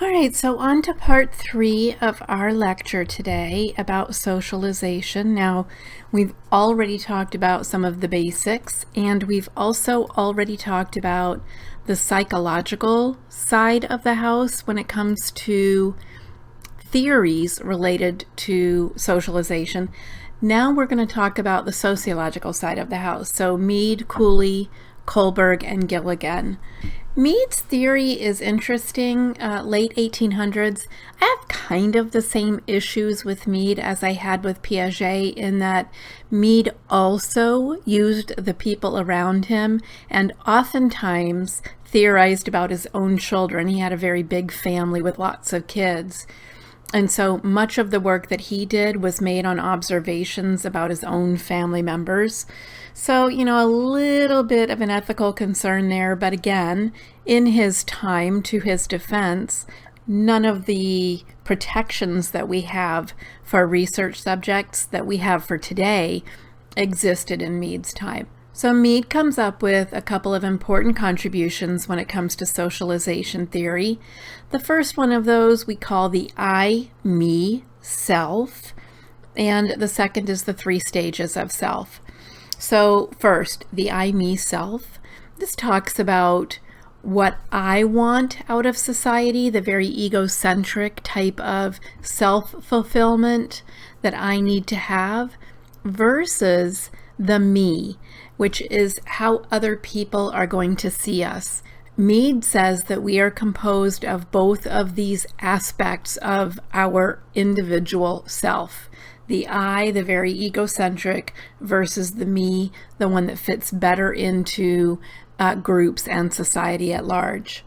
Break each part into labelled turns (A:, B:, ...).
A: All right, so on to part 3 of our lecture today about socialization. Now, we've already talked about some of the basics, and we've also already talked about the psychological side of the house when it comes to theories related to socialization. Now we're going to talk about the sociological side of the house. So Mead, Cooley, Kohlberg, and Gilligan. Mead's theory is interesting, late 1800s. I have kind of the same issues with Mead as I had with Piaget in that Mead also used the people around him and oftentimes theorized about his own children. He had a very big family with lots of kids. And so much of the work that he did was made on observations about his own family members. So, a little bit of an ethical concern there, but again, in his time, to his defense, none of the protections that we have for research subjects that we have for today existed in Mead's time. So Mead comes up with a couple of important contributions when it comes to socialization theory. The first one of those we call the I, me, self, and the second is the 3 stages of self. So first, the I, me, self. This talks about what I want out of society, the very egocentric type of self-fulfillment that I need to have, versus the me, which is how other people are going to see us. Mead says that we are composed of both of these aspects of our individual self. The I, the very egocentric, versus the me, the one that fits better into groups and society at large.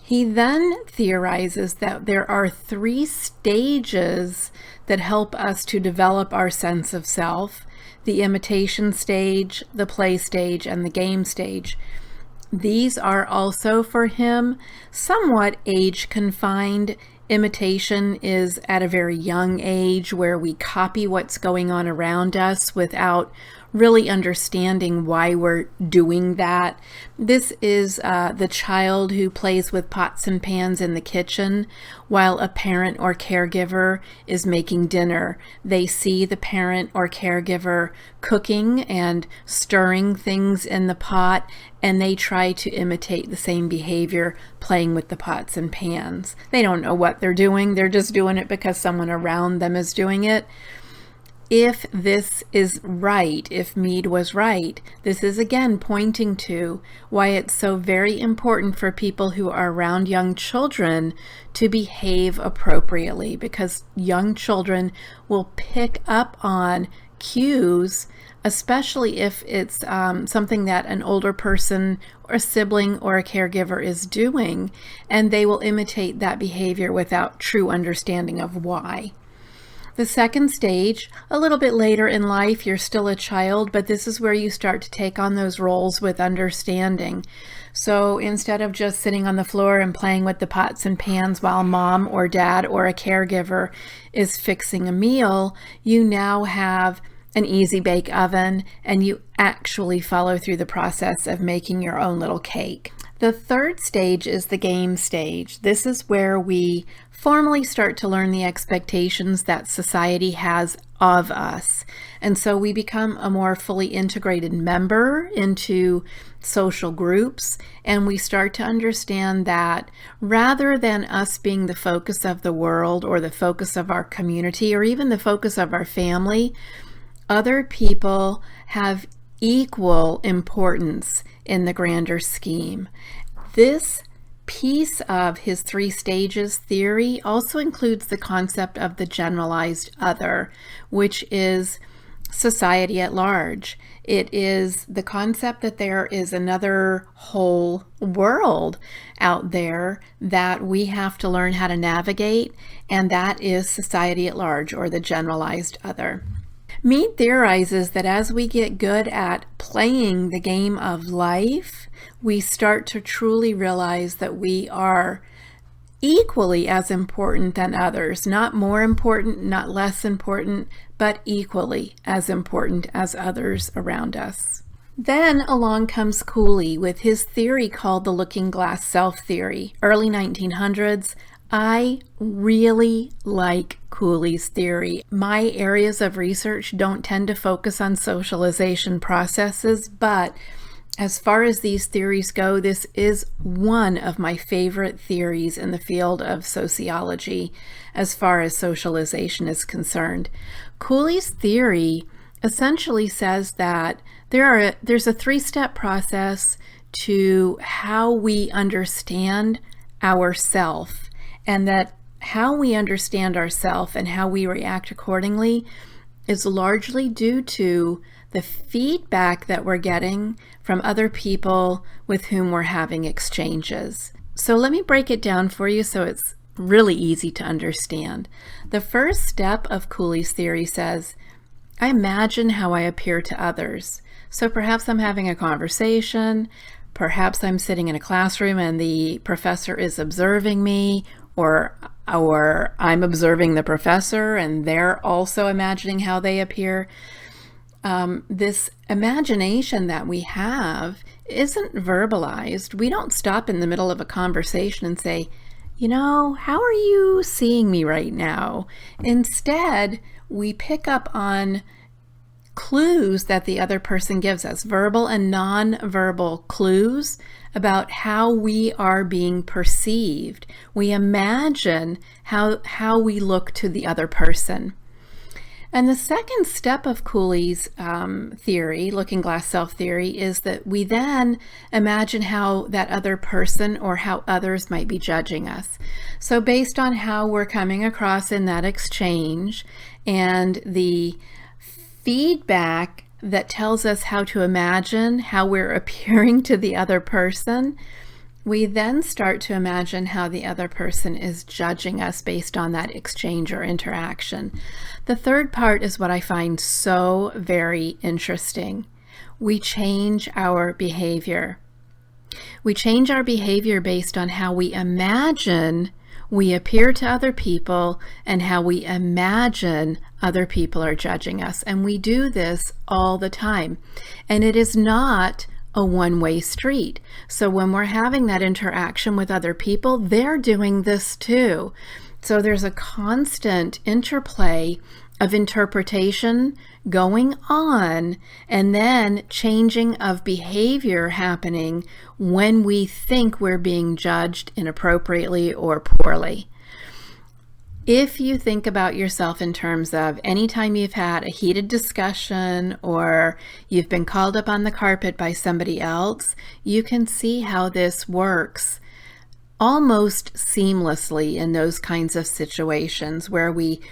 A: He then theorizes that there are 3 stages that help us to develop our sense of self: the imitation stage, the play stage, and the game stage. These are also for him somewhat age confined. Imitation is at a very young age where we copy what's going on around us without really understanding why we're doing that. This is the child who plays with pots and pans in the kitchen while a parent or caregiver is making dinner. They see the parent or caregiver cooking and stirring things in the pot, and they try to imitate the same behavior playing with the pots and pans. They don't know what they're doing. They're just doing it because someone around them is doing it. If this is right, if Mead was right, this is again pointing to why it's so very important for people who are around young children to behave appropriately, because young children will pick up on cues, especially if it's something that an older person or a sibling or a caregiver is doing, and they will imitate that behavior without true understanding of why. The second stage, a little bit later in life, you're still a child, but this is where you start to take on those roles with understanding. So instead of just sitting on the floor and playing with the pots and pans while mom or dad or a caregiver is fixing a meal, you now have an easy bake oven and you actually follow through the process of making your own little cake. The third stage is the game stage. This is where we formally start to learn the expectations that society has of us. And so we become a more fully integrated member into social groups, and we start to understand that rather than us being the focus of the world or the focus of our community or even the focus of our family, other people have equal importance in the grander scheme. This piece of his 3 stages theory also includes the concept of the generalized other, which is society at large. It is the concept that there is another whole world out there that we have to learn how to navigate, and that is society at large, or the generalized other. Mead theorizes that as we get good at playing the game of life, we start to truly realize that we are equally as important than others, not more important, not less important, but equally as important as others around us. Then along comes Cooley with his theory called the looking glass self theory, early 1900s, I really like Cooley's theory. My areas of research don't tend to focus on socialization processes, but as far as these theories go, this is one of my favorite theories in the field of sociology as far as socialization is concerned. Cooley's theory essentially says that there's a three-step process to how we understand ourself, and that how we understand ourself and how we react accordingly is largely due to the feedback that we're getting from other people with whom we're having exchanges. So let me break it down for you so it's really easy to understand. The first step of Cooley's theory says, I imagine how I appear to others. So perhaps I'm having a conversation, perhaps I'm sitting in a classroom and the professor is observing me, or I'm observing the professor and they're also imagining how they appear. This imagination that we have isn't verbalized. We don't stop in the middle of a conversation and say, how are you seeing me right now? Instead, we pick up on clues that the other person gives us, verbal and non-verbal clues about how we are being perceived. We imagine how we look to the other person. And the second step of Cooley's theory, looking glass self theory, is that we then imagine how that other person or how others might be judging us. So based on how we're coming across in that exchange and the feedback that tells us how to imagine how we're appearing to the other person, we then start to imagine how the other person is judging us based on that exchange or interaction. The third part is what I find so very interesting. We change our behavior. We change our behavior based on how we imagine we appear to other people and how we imagine other people are judging us. And we do this all the time. And it is not a one-way street. So when we're having that interaction with other people, they're doing this too. So there's a constant interplay of interpretation going on and then changing of behavior happening when we think we're being judged inappropriately or poorly. If you think about yourself in terms of anytime you've had a heated discussion or you've been called up on the carpet by somebody else, you can see how this works almost seamlessly in those kinds of situations where we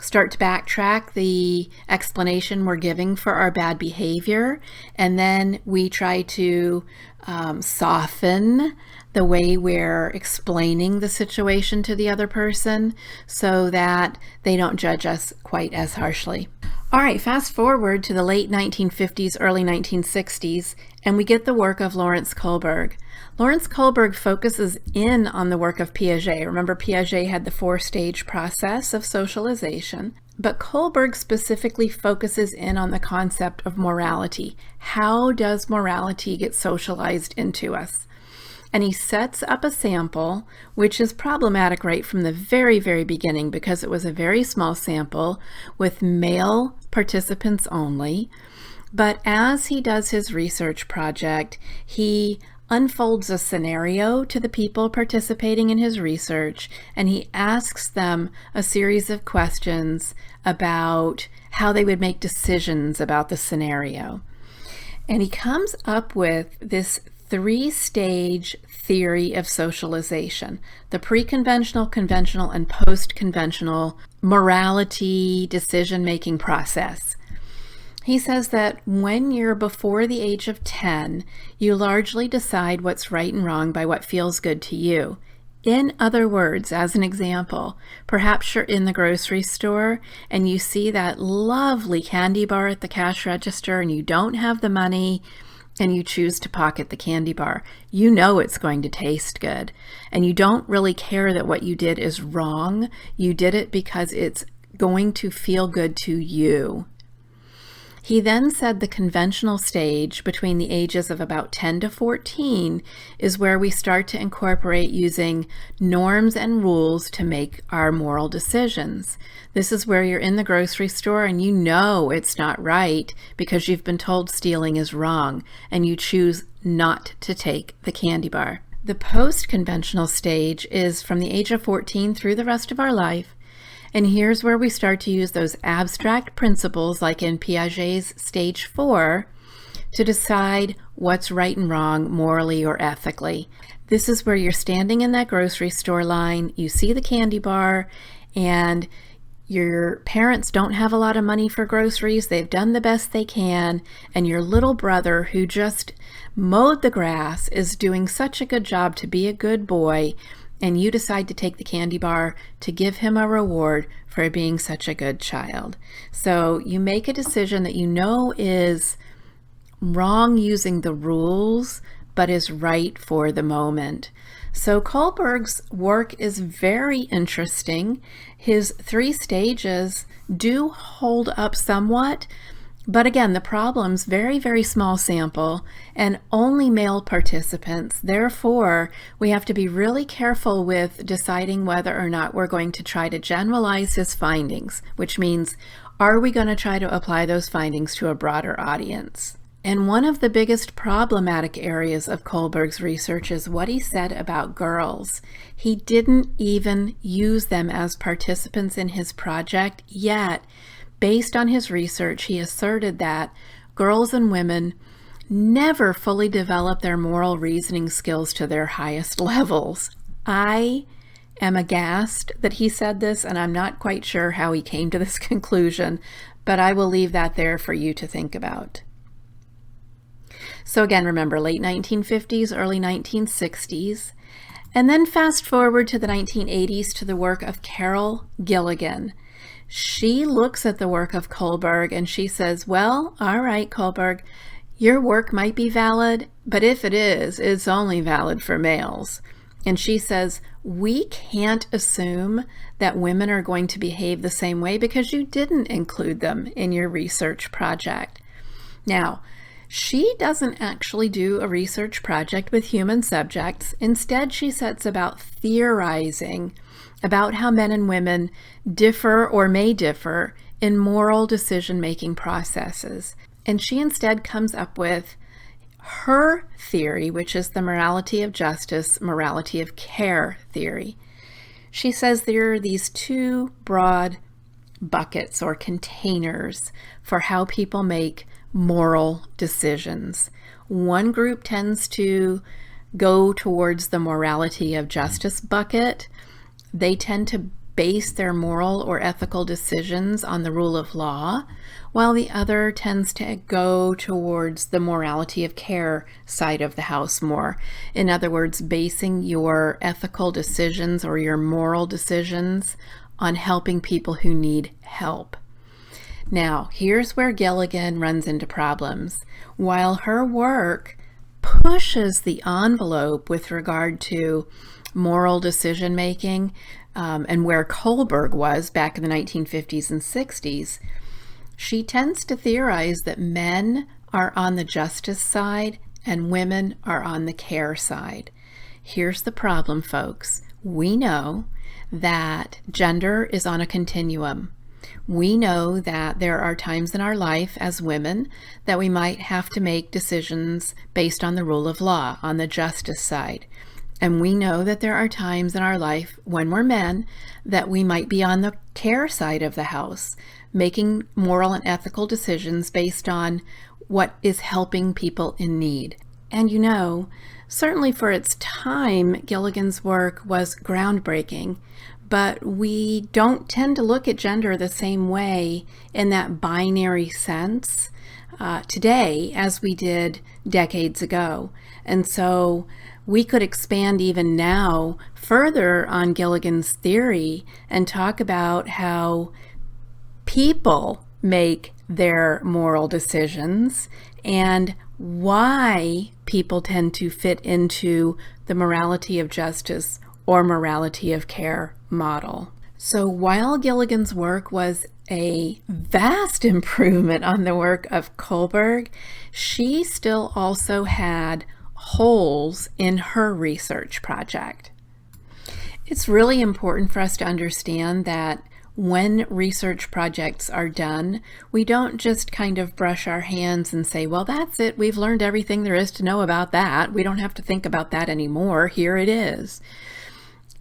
A: start to backtrack the explanation we're giving for our bad behavior, and then we try to soften the way we're explaining the situation to the other person so that they don't judge us quite as harshly. All right, fast forward to the late 1950s, early 1960s, and we get the work of Lawrence Kohlberg. Lawrence Kohlberg focuses in on the work of Piaget. Remember, Piaget had the four-stage process of socialization, but Kohlberg specifically focuses in on the concept of morality. How does morality get socialized into us? And he sets up a sample, which is problematic right from the very, very beginning because it was a very small sample with male participants only. But as he does his research project, he unfolds a scenario to the people participating in his research, and he asks them a series of questions about how they would make decisions about the scenario. And he comes up with this three-stage theory of socialization: the pre-conventional, conventional, and post-conventional morality decision-making process. He says that when you're before the age of 10, you largely decide what's right and wrong by what feels good to you. In other words, as an example, perhaps you're in the grocery store and you see that lovely candy bar at the cash register and you don't have the money and you choose to pocket the candy bar. You know it's going to taste good and you don't really care that what you did is wrong. You did it because it's going to feel good to you. He then said the conventional stage between the ages of about 10 to 14 is where we start to incorporate using norms and rules to make our moral decisions. This is where you're in the grocery store and you know it's not right because you've been told stealing is wrong and you choose not to take the candy bar. The post-conventional stage is from the age of 14 through the rest of our life. And here's where we start to use those abstract principles, like in Piaget's stage 4, to decide what's right and wrong morally or ethically. This is where you're standing in that grocery store line, you see the candy bar, and your parents don't have a lot of money for groceries, they've done the best they can, and your little brother who just mowed the grass is doing such a good job to be a good boy, and you decide to take the candy bar to give him a reward for being such a good child. So you make a decision that you know is wrong using the rules, but is right for the moment. So Kohlberg's work is very interesting. His 3 stages do hold up somewhat, but again, the problem's very, very small sample and only male participants. Therefore, we have to be really careful with deciding whether or not we're going to try to generalize his findings, which means, are we going to try to apply those findings to a broader audience? And one of the biggest problematic areas of Kohlberg's research is what he said about girls. He didn't even use them as participants in his project, yet based on his research, he asserted that girls and women never fully develop their moral reasoning skills to their highest levels. I am aghast that he said this, and I'm not quite sure how he came to this conclusion, but I will leave that there for you to think about. So again, remember, late 1950s, early 1960s, and then fast forward to the 1980s to the work of Carol Gilligan. She looks at the work of Kohlberg and she says, well, all right, Kohlberg, your work might be valid, but if it is, it's only valid for males. And she says, we can't assume that women are going to behave the same way because you didn't include them in your research project. Now, she doesn't actually do a research project with human subjects. Instead, she sets about theorizing about how men and women differ or may differ in moral decision-making processes. And she instead comes up with her theory, which is the morality of justice, morality of care theory. She says there are these 2 broad buckets or containers for how people make moral decisions. One group tends to go towards the morality of justice bucket. They tend to base their moral or ethical decisions on the rule of law, while the other tends to go towards the morality of care side of the house more. In other words, basing your ethical decisions or your moral decisions on helping people who need help. Now, here's where Gilligan runs into problems. While her work pushes the envelope with regard to moral decision making, and where Kohlberg was back in the 1950s and 60s, she tends to theorize that men are on the justice side and women are on the care side. Here's the problem, folks. We know that gender is on a continuum. We know that there are times in our life as women that we might have to make decisions based on the rule of law, on the justice side. And we know that there are times in our life when we're men that we might be on the care side of the house, making moral and ethical decisions based on what is helping people in need. And you know, certainly for its time, Gilligan's work was groundbreaking, but we don't tend to look at gender the same way in that binary sense today as we did decades ago. And so we could expand even now further on Gilligan's theory and talk about how people make their moral decisions and why people tend to fit into the morality of justice or morality of care model. So while Gilligan's work was a vast improvement on the work of Kohlberg, she still also had holes in her research project. It's really important for us to understand that when research projects are done, we don't just kind of brush our hands and say, well, that's it. We've learned everything there is to know about that. We don't have to think about that anymore. Here it is.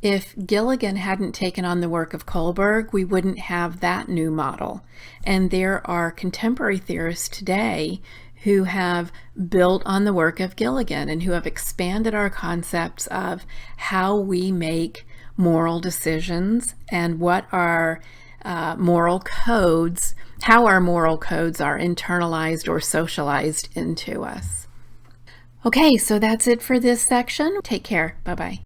A: If Gilligan hadn't taken on the work of Kohlberg, we wouldn't have that new model. And there are contemporary theorists today who have built on the work of Gilligan and who have expanded our concepts of how we make moral decisions and what our moral codes, how our moral codes are internalized or socialized into us. Okay, so that's it for this section. Take care. Bye-bye.